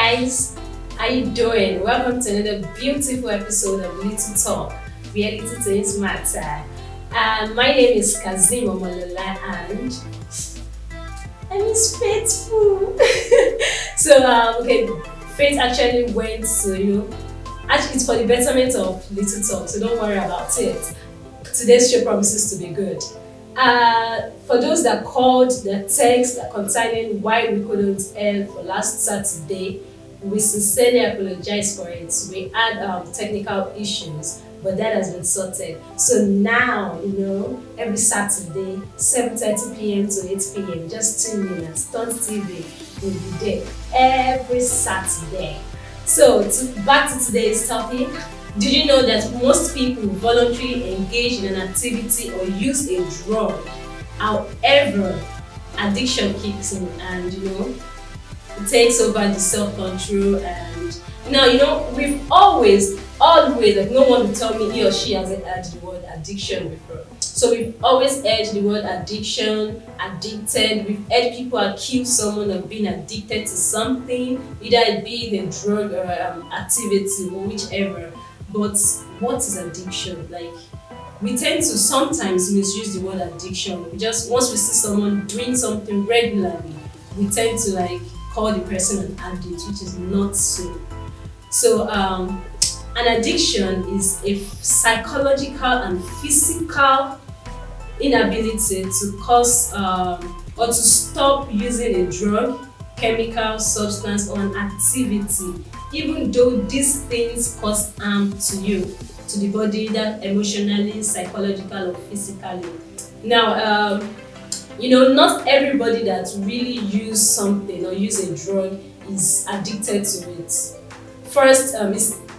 guys, how you doing? Welcome to another beautiful episode of Little Talk, where little things matter. My name is Kazeem Omolola and I miss Faithful. Okay, Faith actually went to, actually it's for the betterment of Little Talk, so don't worry about it. Today's show promises to be good. For those that called the text concerning why we couldn't end for last Saturday, we sincerely apologize for it. We had technical issues, but that has been sorted. So now, every Saturday, 7:30 p.m. to 8 p.m., just tune in and Stunt TV will be there every Saturday. So back to today's topic. Did you know that most people voluntarily engage in an activity or use a drug? However, addiction kicks in and it takes over the self-control. And now we've always like no one will tell me he or she hasn't heard the word addiction before. So we've always heard the word addiction, addicted. We've heard people accuse someone of being addicted to something, either it be the drug or activity or whichever. But what is addiction? Like, we tend to sometimes misuse the word addiction. Once we see someone doing something regularly, we tend to call the person an addict, which is not so. So an addiction is a psychological and physical inability to cause or to stop using a drug, chemical, substance, or an activity, even though these things cause harm to you, to the body, that emotionally, psychological, or physically. Now, not everybody that really use something or use a drug is addicted to it. First,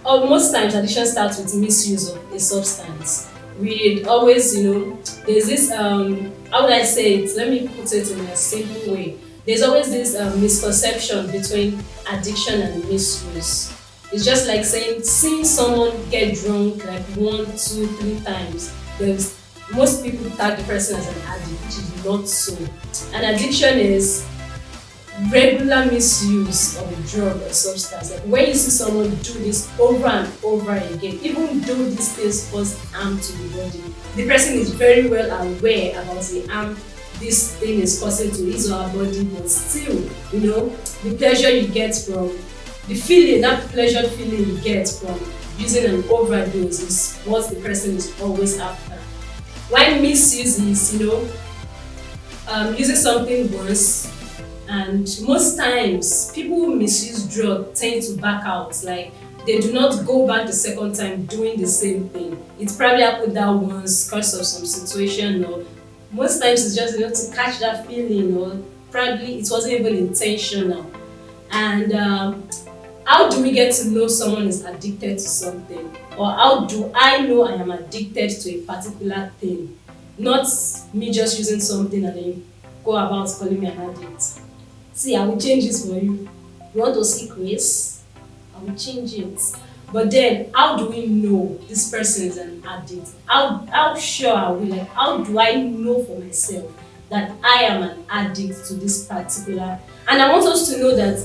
most times addiction starts with misuse of a substance. We always, there's this, how would I say it? Let me put it in a simple way. There's always this misconception between addiction and misuse. It's just like seeing someone get drunk like 1, 2, 3 times. Most people tag the person as an addict, which is not so. An addiction is regular misuse of a drug or substance. Like when you see someone do this over and over again, even though these things cause harm to the body, the person is very well aware about the harm this thing is causing to his or her body, but still, the pleasure you get from the feeling, that pleasure feeling you get from using an overdose is what the person is always after. Why misuse is, using something once, and most times people who misuse drugs tend to back out. Like they do not go back the second time doing the same thing. It's probably happened that once because of some situation, or most times it's just to catch that feeling, or probably it wasn't even intentional. And how do we get to know someone is addicted to something? Or how do I know I am addicted to a particular thing? Not me just using something and then go about calling me an addict. See, I will change this for you. You want to see grace? I will change it. But then, how do we know this person is an addict? How sure are we? Like, how do I know for myself that I am an addict to this particular? And I want us to know that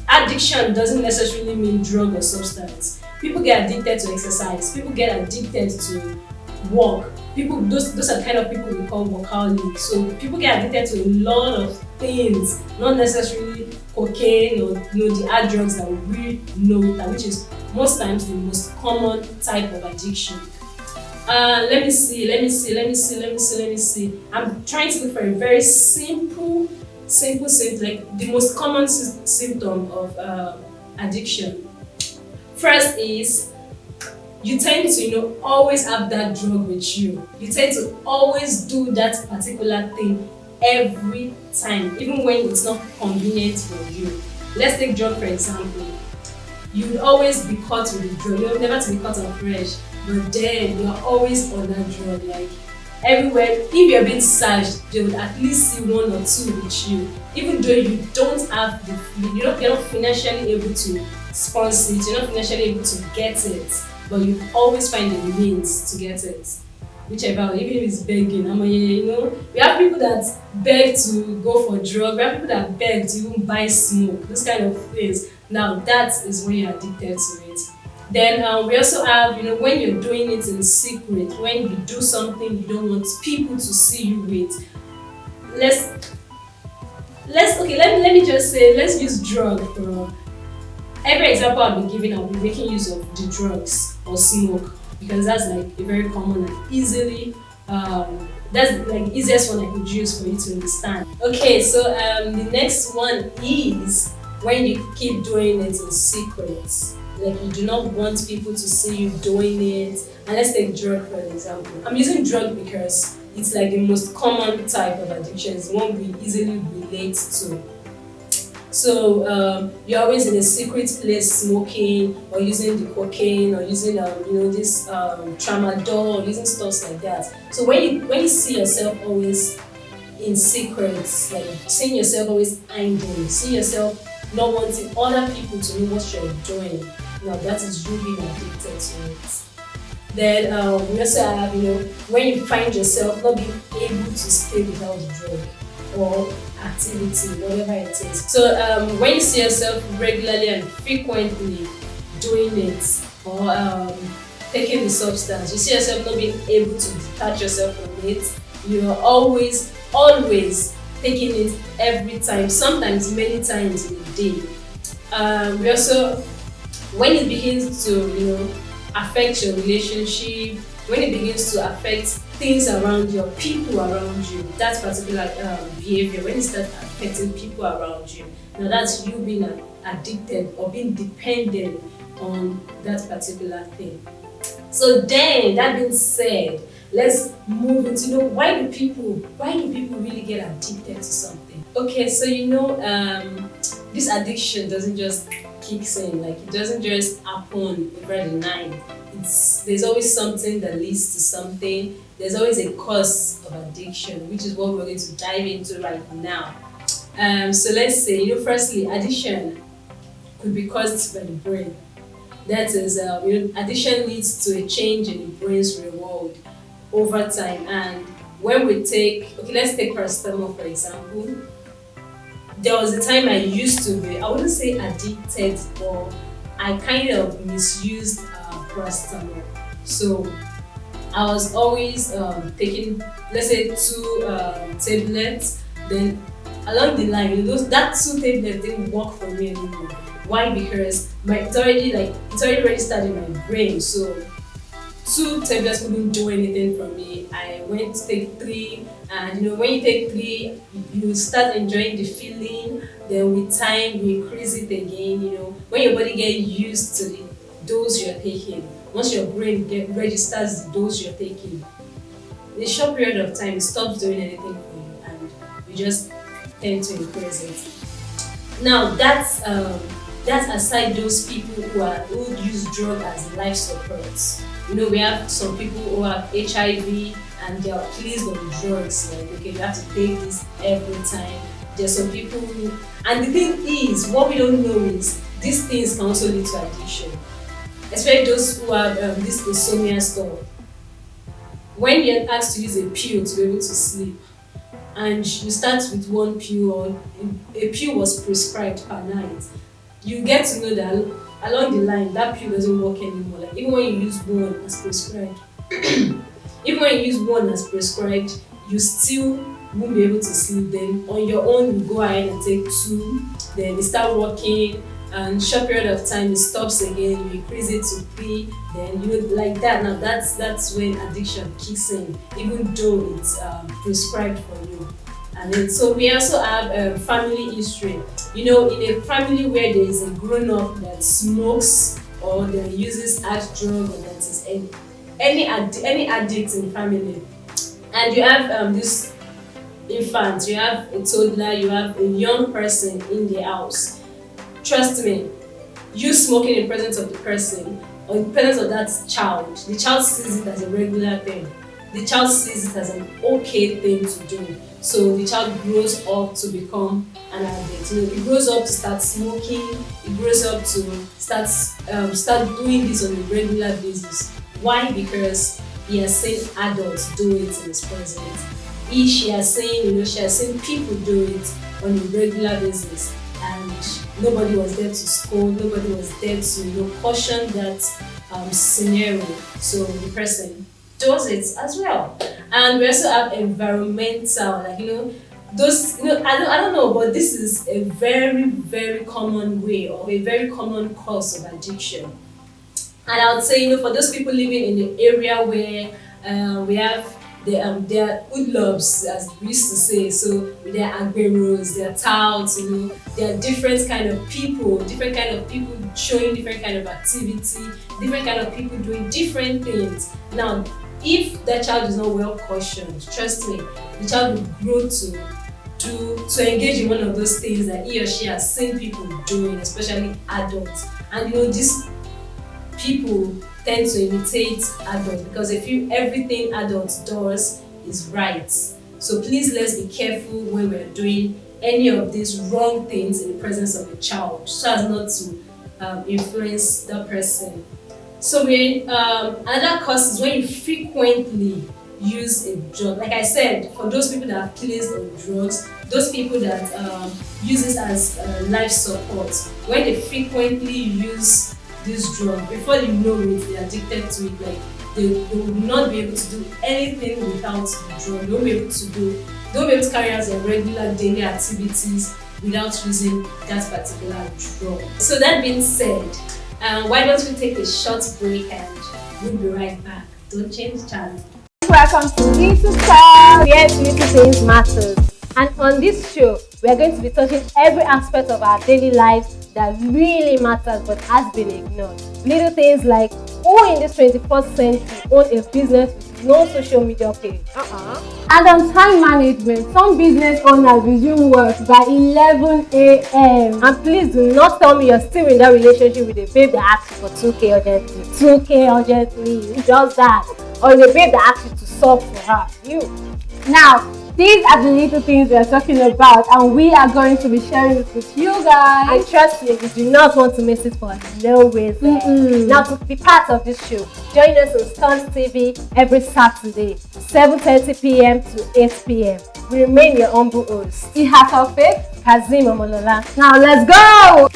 addiction doesn't necessarily mean drug or substance. People get addicted to exercise. People get addicted to work. Those are the kind of people we call workaholics. So people get addicted to a lot of things, not necessarily cocaine or the hard drugs that we know, which is most times the most common type of addiction. Let me see. I'm trying to look for a very simple, like the most common symptom of addiction. First is you tend to always have that drug with you. You tend to always do that particular thing every time, even when it's not convenient for you. Let's take drug for example. You'll always be caught with the drug. You're never to be caught on fresh, but then you're always on that drug. Like everywhere, if you're being searched, they would at least see 1 or 2 with you, even though you don't have you're not financially able to sponsor it, you're not financially able to get it, but you always find the means to get it. Whichever, even if it's begging. We have people that beg to go for drugs, we have people that beg to even buy smoke, those kind of things. Now that is when you're addicted to it. Then we also have, when you're doing it in secret, when you do something you don't want people to see you with. Let's let me just say, let's use drug for every example I'll be giving. I'll be making use of the drugs or smoke, because that's like a very common and easily that's like easiest one I could use for you to understand. Okay, so the next one is when you keep doing it in secret, like you do not want people to see you doing it. And let's take drug for example. I'm using drug because it's like the most common type of addiction. It's one we easily relate to. So you're always in a secret place smoking, or using the cocaine, or using this tramadol, or using stuff like that. So when you see yourself always in secrets, like seeing yourself always angry, seeing yourself not wanting other people to know what you're doing, now that is you being addicted to it. Then we also have, when you find yourself not being able to stay without the drug or activity, whatever it is. So when you see yourself regularly and frequently doing it, or taking the substance, you see yourself not being able to detach yourself from it. You're always taking it every time, sometimes many times in a day. We also, when it begins to affect your relationship, when it begins to affect things around you, people around you, that particular behavior, when it starts affecting people around you, now that's you being addicted or being dependent on that particular thing. So then, that being said, let's move into why do people really get addicted to something? Okay, so this addiction doesn't just kick in, like it doesn't just happen overnight. There's always something that leads to something. There's always a cause of addiction, which is what we're going to dive into right now. So let's say, firstly, addiction could be caused by the brain. That is, addiction leads to a change in the brain's reward over time. And when we let's take paracetamol for example. There was a time I used to be, I wouldn't say addicted, but I kind of misused paracetamol. So I was always taking, let's say, 2 tablets. Then along the line, that 2 tablets didn't work for me anymore. Why? Because it's already registered in my brain. So 2 tablets couldn't do anything for me. I went to take 3, and when you take 3, you start enjoying the feeling. Then with time, you increase it again. When your body gets used to the dose you're taking, once your brain registers the dose you're taking, in a short period of time, it stops doing anything for you, and you just tend to increase it. Now that's aside those people who use drug as life support. We have some people who have HIV and they are pleased on drugs. Like, okay, you have to take this every time. There's some people and the thing is, what we don't know is these things can also lead to addiction. Especially those who have this insomnia stuff. When you're asked to use a pill to be able to sleep, and you start with 1 pill, or a pill was prescribed per night, you get to know that along the line that pill doesn't work anymore. Like even when you use one as prescribed, you still won't be able to sleep. Then on your own, you go ahead and take 2, then it start working, and short period of time it stops again. You increase it to 3, then like that. Now that's when addiction kicks in, even though it's prescribed for you. And then so we also have family history. In a family where there is a grown-up that smokes or that uses hard drug, or that is any addict in family, and you have this infant, you have a toddler, you have a young person in the house. Trust me, you smoking in presence of the person or in presence of that child, the child sees it as a regular thing. The child sees it as an okay thing to do. So the child grows up to become an addict. It grows up to start smoking. It grows up to start doing this on a regular basis. Why? Because he has seen adults do it in his presence. She has seen people do it on a regular basis. and nobody was there to scold, nobody was there to caution that scenario. So the person does it as well. And we also have environmental, like those I don't know, but this is a very very common way, or a very common cause of addiction. And I would say, for those people living in the area where we have their hoodlums, as we used to say, so their agberos, their touts, there are different kind of people showing different kind of activity, different kind of people doing different things. Now, if that child is not well cautioned, trust me, the child will grow to engage in one of those things that he or she has seen people doing, especially adults. And these people tend to imitate adults because they feel everything adults does is right. So please, let's be careful when we're doing any of these wrong things in the presence of a child, so as not to influence that person. So another cause is when you frequently use a drug. Like I said, for those people that are placed on drugs, those people that use this as life support, when they frequently use this drug, before you know it, they're addicted to it. Like they will not be able to do anything without the drug. They won't be able to carry out their regular daily activities without using that particular drug. So that being said, why don't we take a short break and we'll be right back. Don't change channel. Welcome to Little Talk, where little things matters. And on this show, we are going to be touching every aspect of our daily lives that really matters but has been ignored. Little things like who in this 21st century own a business with no social media page. And on time management, some business owners resume work by 11 a.m. And please do not tell me you're still in that relationship with a babe that asks for 2K urgently. 2K urgently, who does that? Or the babe that asks you to sub for her. You. Now, these are the little things we are talking about, and we are going to be sharing it with you guys. And trust me, you do not want to miss it for no reason. Now, to be part of this show, join us on Stunt TV every Saturday, 7:30 p.m. to 8 p.m. We remain your humble hosts, Ihator, Kazeem, Omolola. Now, let's go!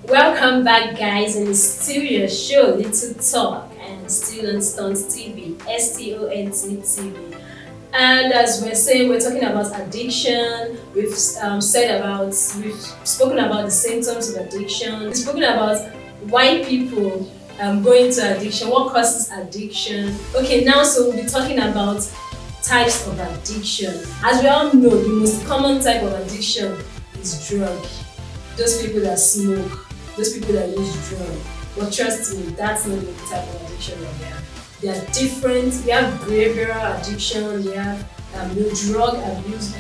Welcome back, guys, and it's still your show, Little Talk, and still on Stunt TV, STONT TV. And as we're saying, we're talking about addiction. We've spoken about the symptoms of addiction. We've spoken about why people go into addiction, what causes addiction. Okay, now so we'll be talking about types of addiction. As we all know, the most common type of addiction is drug. Those people that smoke, those people that use drugs. But trust me, that's not the type of addiction that they have. They are different. We have behavioral addiction, we have drug abuse,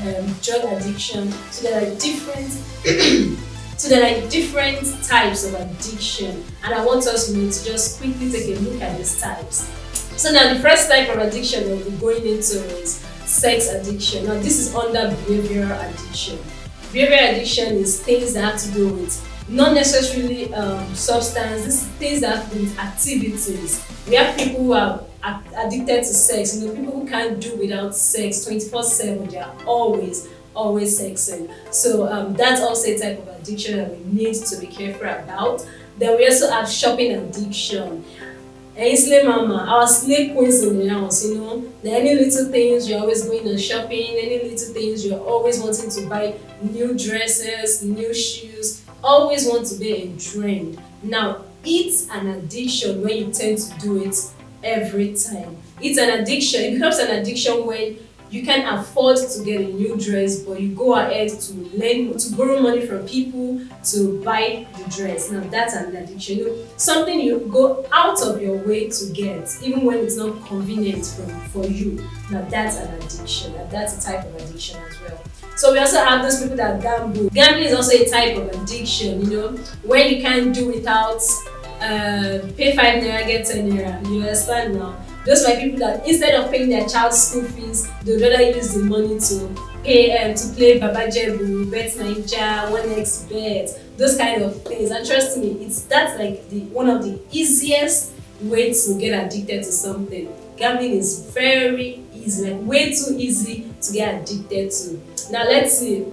drug addiction. So there are different different types of addiction. And I want us to just quickly take a look at these types. So now the first type of addiction that we'll be going into is sex addiction. Now this is under behavioral addiction. Behavioral addiction is things that have to do with not necessarily substances, things that have to do with activities. We have people who are addicted to sex, people who can't do without sex 24/7, they are always sexing. So that's also a type of addiction that we need to be careful about. Then we also have shopping addiction. Hey, Slay Mama, our snake queens in the house, any little things you're always going on shopping, any little things you're always wanting to buy new dresses, new shoes, always want to be a trend. Now, it's an addiction when you tend to do it every time. It's an addiction. It becomes an addiction when you can afford to get a new dress, but you go ahead to borrow money from people to buy the dress. Now that's an addiction. Something you go out of your way to get, even when it's not convenient for you. Now that's an addiction. Now that's a type of addiction as well. So we also have those people that gamble. Gambling is also a type of addiction, when you can't do without pay 5 naira, get 10 naira. You understand now? Those are people that instead of paying their child's school fees, they'd rather use the money to pay to play Baba Jebu, Bet Naija, 1xBet, those kind of things. And trust me, that's like one of the easiest ways to get addicted to something. Gambling is very easy, like way too easy to get addicted to. Now let's see,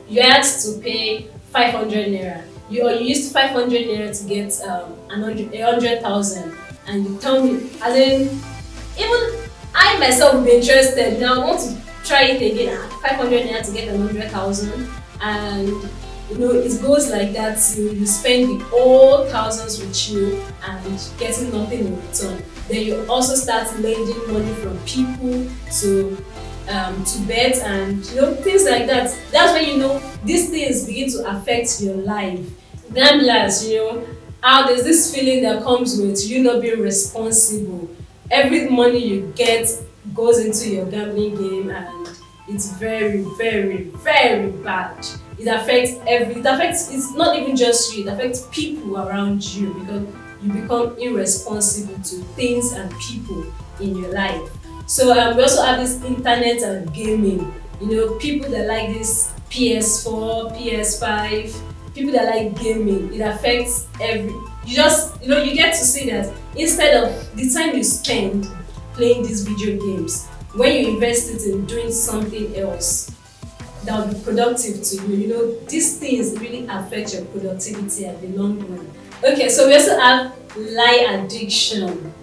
you had to pay 500 naira. You used 500 naira to get 100,000, and you tell me, as in, even I myself would be interested. Now I want to try it again. 500 naira to get 100,000, and it goes like that till you spend the all thousands with you and getting nothing in return. Then you also start lending money from people to bet, and things like that. That's when these things begin to affect your life. Gamblers, how there's this feeling that comes with you not being responsible. Every money you get goes into your gambling game, and it's very, very, very bad. It affects it's not even just you, it affects people around you, because you become irresponsible to things and people in your life. So we also have this internet and gaming. People that like this PS4, PS5, people that like gaming, it affects you get to see that instead of the time you spend playing these video games, when you invest it in doing something else that will be productive to you, these things really affect your productivity at the long run. Okay, so we also have lie addiction.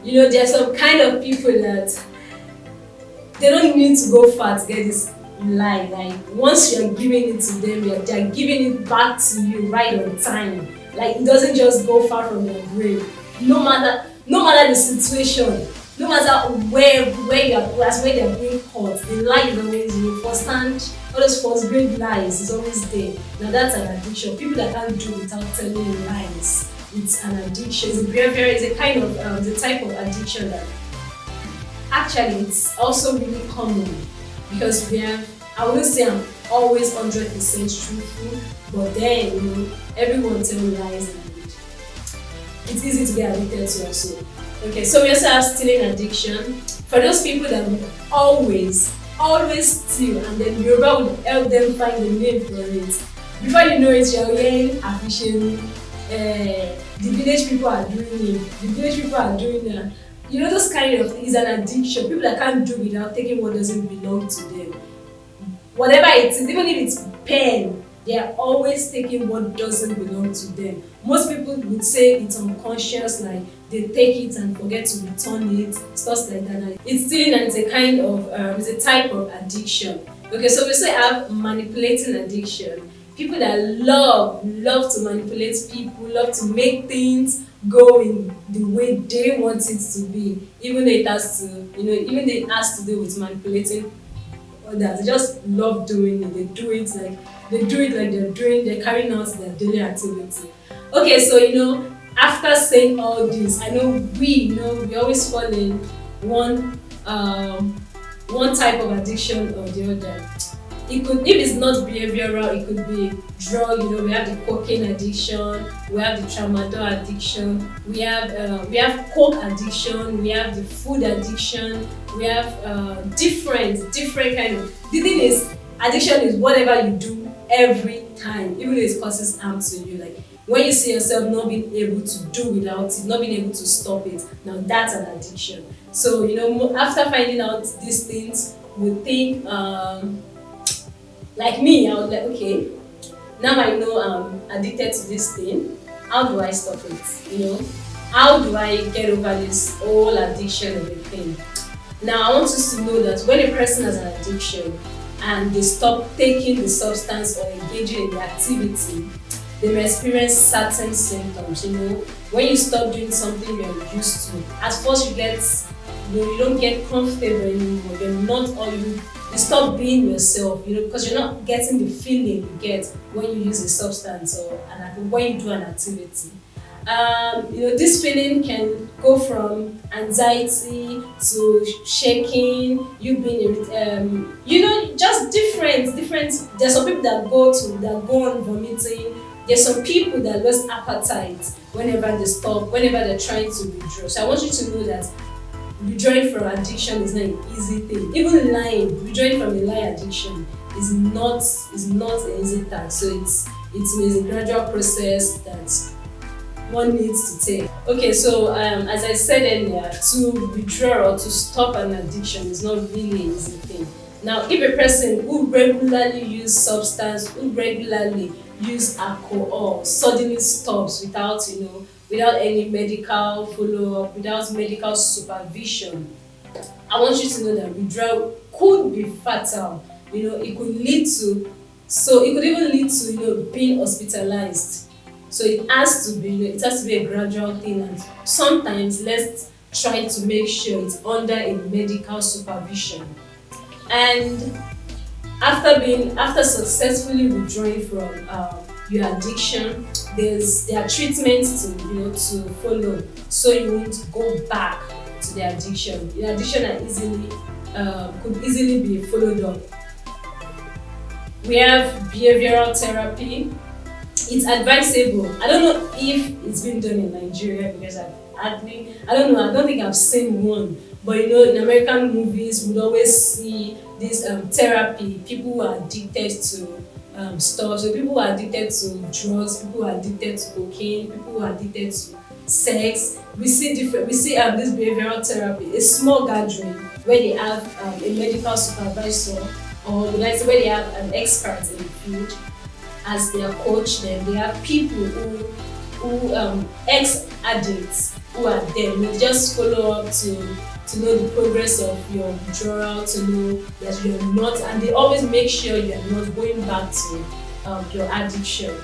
There's some kind of people that they don't need to go far to get this lie. Like, once you're giving it to them, they're giving it back to you right on time. Like, it doesn't just go far from your brain. No matter the situation, no matter where they're being caught, the lie is always firsthand. All those first grade lies is always there. Now that's an addiction. People that can't do without telling lies, it's an addiction. It's a kind of the type of addiction that actually it's also really common, because I wouldn't say I'm always 100% truthful, but then everyone tells lies, and it's easy to get addicted to also. Okay, so we also have stealing addiction. For those people that will always steal, and then Yoruba would help them find a name for it. Before you know it, you're hearing afishin. The village people are doing it. The village people are doing that. Those kind of things is an addiction. People that can't do without taking what doesn't belong to them. Whatever it is, even if it's pen, they are always taking what doesn't belong to them. Most people would say it's unconscious, like they take it and forget to return it, stuff like that. It's stealing, and it's a kind of it's a type of addiction. Okay, so we also have manipulating addiction. People that love to manipulate people, love to make things go in the way they want it to be, even though it has to do with manipulating others. They just love doing it. They do it like they're carrying out their daily activity. Okay, so after saying all this, I know we always fall in one type of addiction or the other. It could, if it's not behavioral, it could be drug. We have the cocaine addiction, we have the tramadol addiction, we have coke addiction, we have the food addiction, we have different kind of. The thing is, addiction is whatever you do every time, even though it causes harm to you. Like when you see yourself not being able to do without it, not being able to stop it, now that's an addiction. So after finding out these things, we think. Like me, I was like, okay, now I know I'm addicted to this thing. How do I stop it? How do I get over this whole addiction of a thing? Now, I want you to know that when a person has an addiction and they stop taking the substance or engaging in the activity, they may experience certain symptoms. When you stop doing something you're used to, at first you don't get comfortable anymore. You're not all you stop being yourself, because you're not getting the feeling you get when you use a substance or when you do an activity. This feeling can go from anxiety to shaking, you being just different. There's some people that go on vomiting. There's some people that lose appetite whenever they're trying to withdraw. So I want you to know that withdrawing from addiction is not an easy thing. Even withdrawing from a lie addiction is not an easy task. So it's a gradual process that one needs to take. Okay, so as I said earlier, to withdraw or to stop an addiction is not really an easy thing. Now, if a person who regularly use substance, who regularly use alcohol, suddenly stops without, without any medical follow-up, without medical supervision, I want you to know that withdrawal could be fatal. It could lead to, so it could even lead to, being hospitalized. So it has to be a gradual thing, and sometimes let's try to make sure it's under a medical supervision. And after successfully withdrawing from your addiction, there are treatments to follow, so you won't go back to the addiction. The addiction could easily be followed up. We have behavioral therapy. It's advisable. I don't know if it's been done in Nigeria, because I don't know. I don't think I've seen one. But in American movies, we'd always see this therapy. People who are addicted to stuff. So people who are addicted to drugs, people who are addicted to cocaine, people who are addicted to sex. We see this behavioral therapy, a small gathering where they have a medical supervisor, or let's say where they have an expert in the field as their coach. Then they have people who ex-addicts who are there. They just follow up to know the progress of your withdrawal, to know that you're not, and they always make sure you're not going back to your addiction.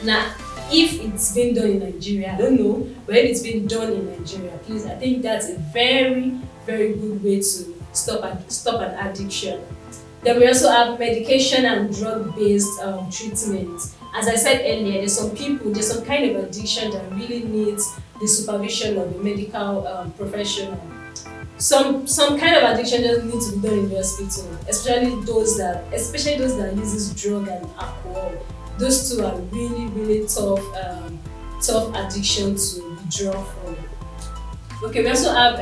Now, if it's been done in Nigeria, I don't know, but if it's been done in Nigeria, please, I think that's a very, very good way to stop an addiction. Then we also have medication and drug-based treatment. As I said earlier, there's some kind of addiction that really needs the supervision of a medical professional. Some kind of addiction just need to be done in the hospital, especially those that uses drug and alcohol. Those two are really, really tough addiction to withdraw from. Okay, we also have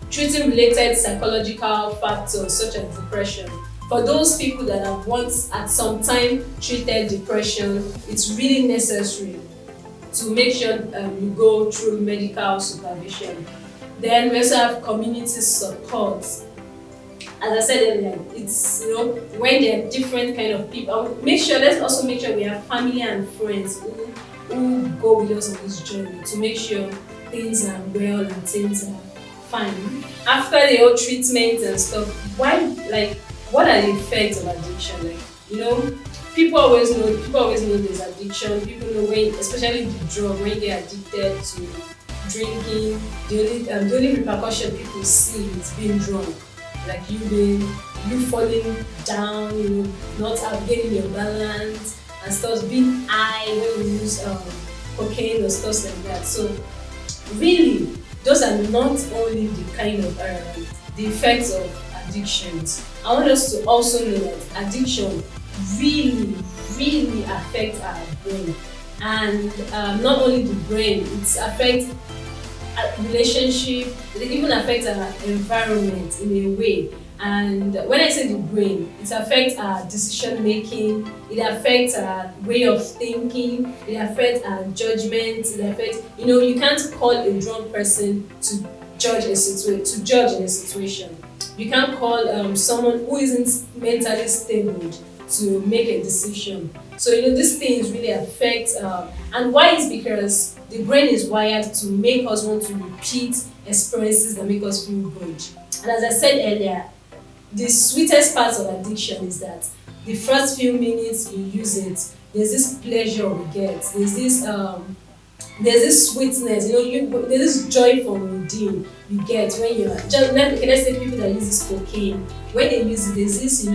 treating related psychological factors such as depression. For those people that have once at some time treated depression, it's really necessary to make sure you go through medical supervision. Then we also have community support. As I said earlier, it's when there are different kind of people. Let's also make sure we have family and friends who go with us on this journey to make sure things are well and things are fine. After the whole treatment and stuff, what are the effects of addiction? People always know there's addiction. People know when, especially the drug, when they are addicted to drinking, the only repercussion people see is being drunk. Like you falling down, not gaining your balance and stuff, being high when we use cocaine or stuff like that. So really, those are not only the kind of the effects of addictions. I want us to also know that addiction really, really affects our brain, and not only the brain, it affects relationship. It even affects our environment in a way. And when I say the brain, it affects our decision making, it affects our way of thinking, it affects our judgment, it affects, you can't call a drunk person to judge in a situation. You can't call someone who isn't mentally stable to make a decision. So these things really affect, and why is because the brain is wired to make us want to repeat experiences that make us feel good. And as I said earlier, the sweetest part of addiction is that the first few minutes you use it, there's this pleasure we get, there's this sweetness, there's this joy from within you get when you're just, let's say people that use this cocaine, when they use it, there's this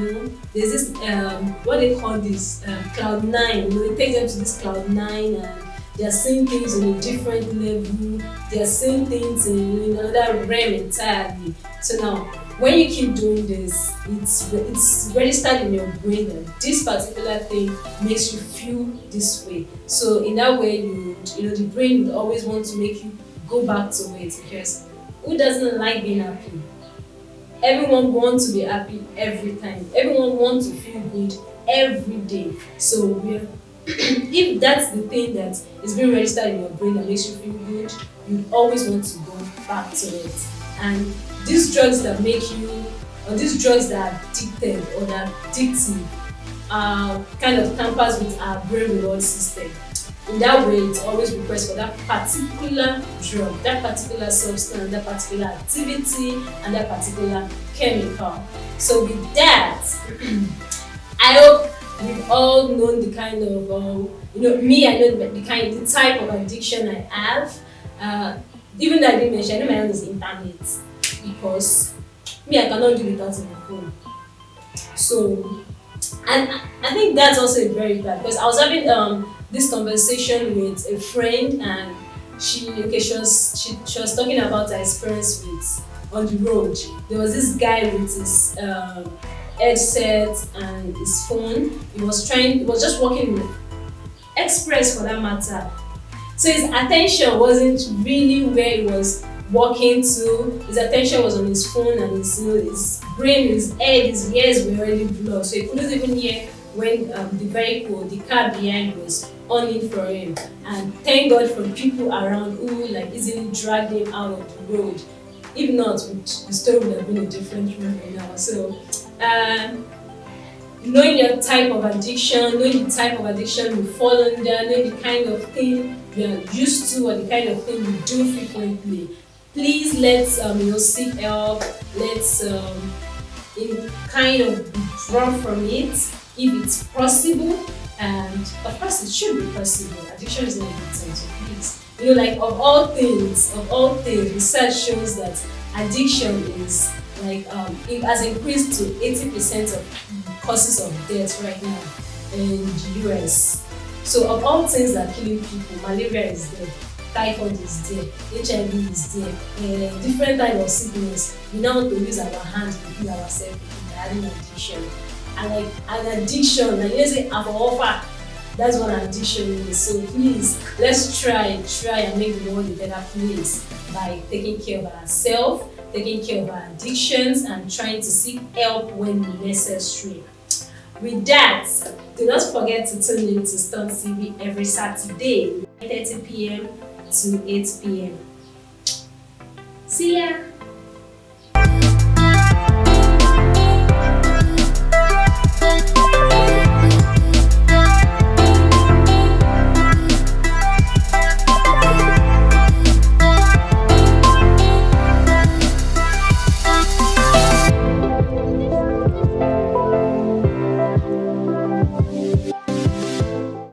what they call this cloud nine. It takes them to this cloud nine, and they are seeing things on a different level, they are seeing things in another realm entirely. So now, when you keep doing this, it's registered in your brain that this particular thing makes you feel this way. So in that way, the brain would always want to make you go back to it, because who doesn't like being happy? Everyone wants to be happy every time. Everyone wants to feel good every day. So if that's the thing that is being registered in your brain that makes you feel good, you always want to go back to it. And these drugs that make you or these drugs that are addicted or that are addictive kind of tampers with our brain reward system. In that way, it always requests for that particular drug, that particular substance, that particular activity, and that particular chemical. So with that, I hope we've all known the kind of, me, I know the type of addiction I have. Even though I didn't mention, I know my own is internet, because me, I cannot do without my phone. So, and I think that's also very bad, because I was having this conversation with a friend, and she was talking about her experience with on the road. There was this guy with his headset and his phone. He was just walking with express for that matter. So his attention wasn't really where he was walking to. His attention was on his phone, and his brain, his head, his ears were already blocked. So he couldn't even hear when the car behind was on for him. And thank God for people around who like easily dragged him out of the road. If not, the story would have been a different one right now. So knowing your type of addiction, knowing the type of addiction you fall under, knowing the kind of thing you're used to or the kind of thing you do frequently, please let's seek help. Let's kind of withdraw from it if it's possible, and of course it should be possible. Addiction is not a good thing, so please. Like of all things, research shows that addiction is like it has increased to 80% of causes of death right now in the US. So of all things that are killing people, malaria is there, typhoid is there, HIV is there, different types of sickness. We now want to use our hands to heal ourselves in having addiction. And like an addiction, like let's say offer, that's what an addiction is. So please, let's try and make the world a better place by taking care of ourselves, taking care of our addictions, and trying to seek help when necessary. With that, do not forget to tune in to Stunt TV every Saturday, 9:30 p.m. to 8 p.m. See ya!